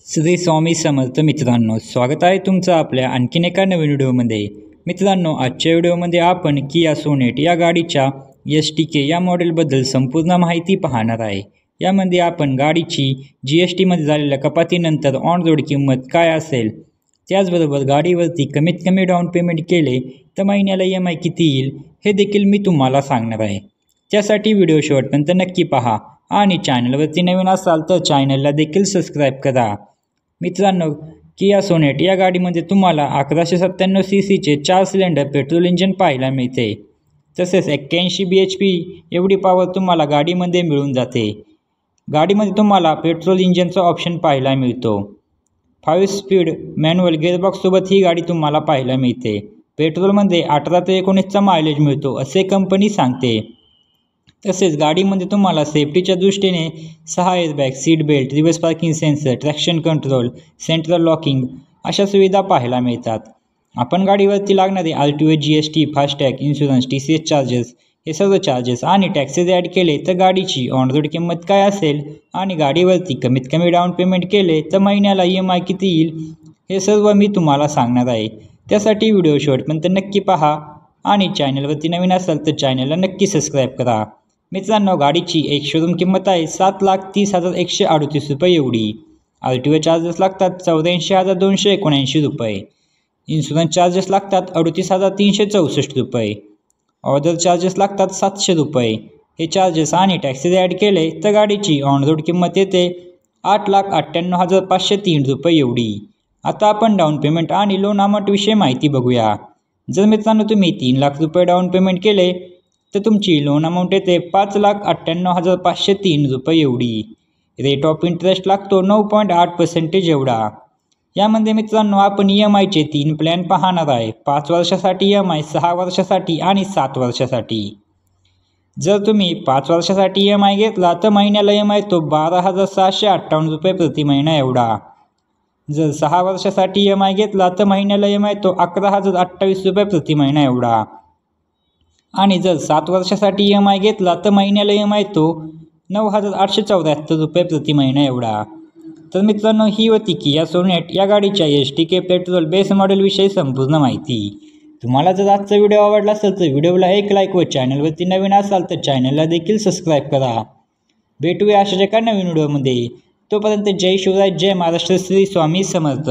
श्री स्वामी समर्थ मित्रांनो, स्वागत आहे तुमचं आपल्या आणखीन एका नवीन व्हिडिओमध्ये। मित्रांनो, आजच्या व्हिडिओमध्ये आपण किया सोनेट या गाडीच्या STK या मॉडेलबद्दल संपूर्ण माहिती पाहणार आहे। यामध्ये आपण गाडीची GST मध्ये झालेल्या कपातीनंतर ऑन रोड किंमत काय असेल, त्याचबरोबर गाडीवरती कमीत कमी डाऊन पेमेंट केले तर महिन्याला EMI किती येईल हे देखील मी तुम्हाला सांगणार आहे। त्यासाठी व्हिडिओ शेवटपर्यंत नक्की पहा आणि चॅनलवरती नवीन असाल तर चॅनलला देखील सबस्क्राईब करा। मित्रांनो, किया सोनेट या गाडीमध्ये तुम्हाला 1197 सीसीचे 4 सिलेंडर पेट्रोल इंजिन पाहायला मिळते। तसेच 81 bhp एवढी पॉवर तुम्हाला गाडीमध्ये मिळून जाते। गाडीमध्ये तुम्हाला पेट्रोल इंजिनचा ऑप्शन पाहायला मिळतो। 5 स्पीड मॅन्युअल गिअरबॉक्ससोबत ही गाडी तुम्हाला पाहायला मिळते। पेट्रोलमध्ये 18 ते 19चा मायलेज मिळतो असे कंपनी सांगते। तसेच गाडीमध्ये तुम्हाला सेफ्टीच्या दृष्टीने 6 airbag, seat belt, reverse parking sensor, traction control, central locking अशा सुविधा पाहायला मिळतात। आपण गाडीवरती लागणारे RTO, GST, FASTag, insurance, TCS charges हे सर्व चार्जेस आणि टॅक्सेस ॲड केले तर गाडीची ऑन रोड किंमत काय असेल आणि गाडीवरती कमीत कमी डाऊन पेमेंट केले तर महिन्याला EMI किती येईल हे सर्व मी तुम्हाला सांगणार आहे। त्यासाठी व्हिडिओ शेवटपर्यंत नक्की पहा आणि चॅनलवरती नवीन असाल तर चॅनलला नक्की सबस्क्राईब करा। मित्रांनो, गाडीची एक शोरूम किंमत आहे 7,30,138 रुपये एवढी। RTO चार्जेस लागतात 84,279 रुपये। इन्शुरन्स चार्जेस लागतात 38,364 रुपये। ऑर्डर चार्जेस लागतात 700 रुपये। हे चार्जेस आणि टॅक्सेस ॲड केले तर गाडीची ऑन रोड किंमत येते 8,98,503 रुपये एवढी। आता आपण डाऊन पेमेंट आणि लोन अमाऊंटविषयी माहिती बघूया। जर मित्रांनो तुम्ही 3 लाख रुपये डाऊन पेमेंट केले तर तुमची लोन अमाऊंट येते 5,98,503 रुपये एवढी। रेट ऑफ इंटरेस्ट लागतो 9.8% एवढा। यामध्ये मित्रांनो आपण EMIचे 3 प्लॅन पाहणार आहे, 5 वर्षासाठी EMI, 6 वर्षासाठी आणि 7 वर्षासाठी। जर तुम्ही 5 वर्षासाठी EMI घेतला तर महिन्याला EMI तो 12,658 रुपये प्रति महिना एवढा। जर 6 वर्षासाठी EMI घेतला तर महिन्याला EMI तो 11,028 रुपये प्रति महिना एवढा। आणि जर 7 वर्षासाठी EMI घेतला तर महिन्याला EMI तो 9,874 रुपये प्रति महिना एवढा। तर मित्रांनो, ही होती किया सोनेट या गाडीच्या STK पेट्रोल बेस मॉडेलविषयी संपूर्ण माहिती। तुम्हाला जर आजचा व्हिडिओ आवडला असेल तर व्हिडिओला एक लाईक व चॅनलवरती नवीन असाल तर चॅनलला देखील सबस्क्राईब करा। भेटूया अशाच एका नवीन व्हिडिओमध्ये। तोपर्यंत जय शिवराय, जय महाराष्ट्र, श्री स्वामी समर्थ।